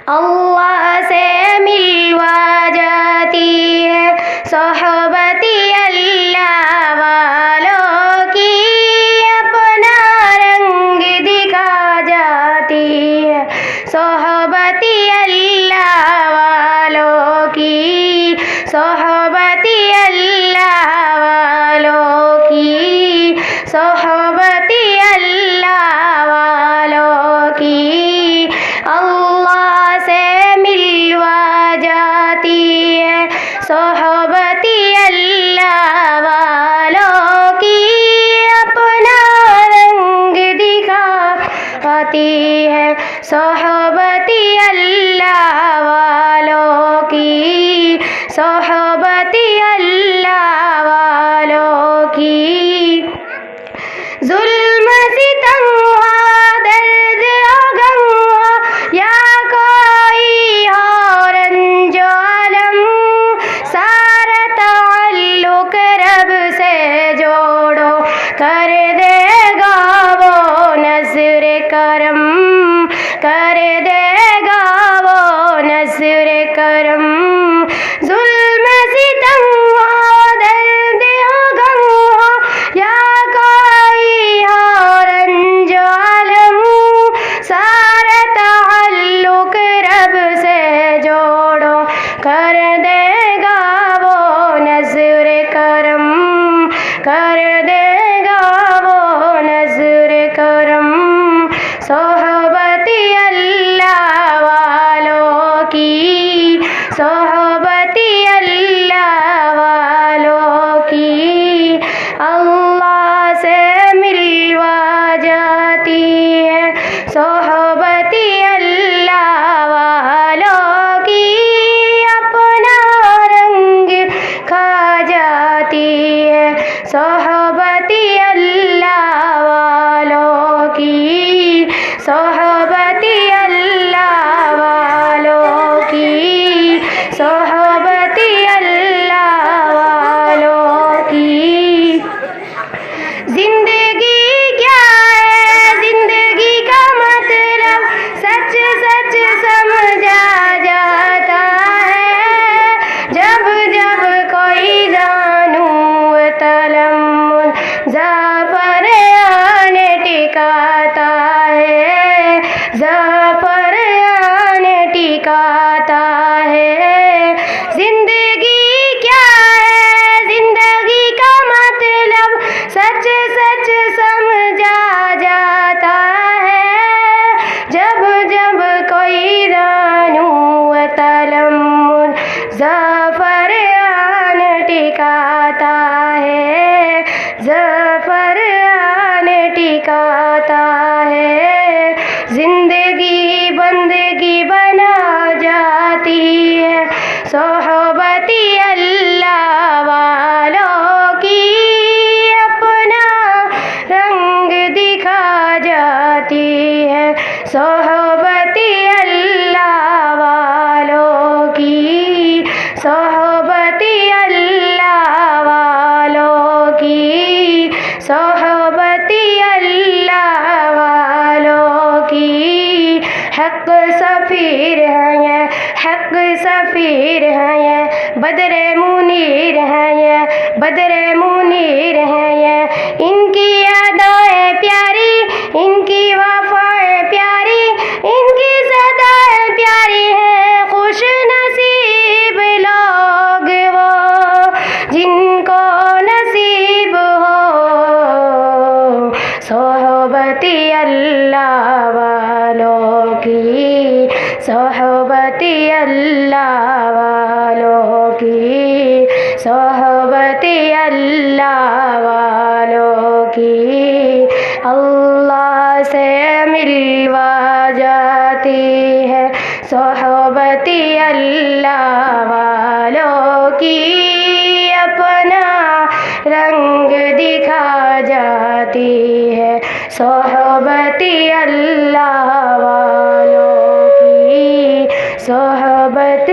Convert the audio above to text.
اللہ سے ملوا جاتی ہے صحبت اللہ والوں کی، اپنا رنگ دکھا جاتی ہے صحبت اللہ والوں کی، صحبت اللہ والوں کی، صحبت اللہ والوں کی، اللہ سے ملوا جاتی ہے صحبت اللہ والوں کی، اپنا رنگ دکھاتی ہے صحبت اللہ والوں کی، صحبت اللہ والوں کی، ظلم ستم ہو، درد ہو، غم ہو، یا کوئی ہو رنج و الم، سارا تعلق رب سے جوڑو، کر دے گا وہ نظر کرم، کر دے گا وہ نظر کرم، ظلم ستم ہو، درد ہو، غم ہو، یا کوئی ہو رنج و الم، سارا تعلق رب سے جوڑو، کر دے گا وہ نظر کرم، کر دے گا وہ نظر کرم، صحبت اللہ والوں کی، صحبت اللہ والوں کی، اللہ سے ملوا جاتی ہے صحبت اللہ والوں کی، اپنا رنگ کھا جاتی ہے صحبت اللہ والوں کی، صحبت اللہ والوں کی، صحبت اللہ والوں کی، زندگی کیا ہے، زندگی کا مطلب سچ سچ سمجھا جاتا ہے، جب جب کوئی زانو تلم ظفر آن ٹکاتا ہے، ظفر آن ٹکاتا ہے، زندگی کیا ہے، زندگی کا مطلب سچ سچ سمجھا جاتا ہے، جب جب کوئی رانو تلم ظفر آن ٹکاتا ہے، ظفر آن ٹکاتا ہے، زندگی بندگی بنا جاتی ہے صحبت اللہ والوں کی، اپنا رنگ دکھا جاتی ہے صحبت اللہ والوں کی، صحبت اللہ والوں کی، صحبت اللہ والوں کی، حق سفیر ہیں یہ، حق سفیر ہیں یہ، بدر منیر ہیں یہ، بدر منیر ہیں یہ، ان کی ادائیں پیاری، ان کی وفائیں پیاری، ان کی صدائیں پیاری ہیں، خوش نصیب لوگ وہ جن کو نصیب ہو صحبت اللہ والوں کی، صحبت اللہ والوں کی، صحبت اللہ والوں کی، اللہ سے ملوا جاتی ہے صحبت اللہ والوں کی، اپنا رنگ دکھا جاتی ہے صحبت اللہ والوں کی، صحبت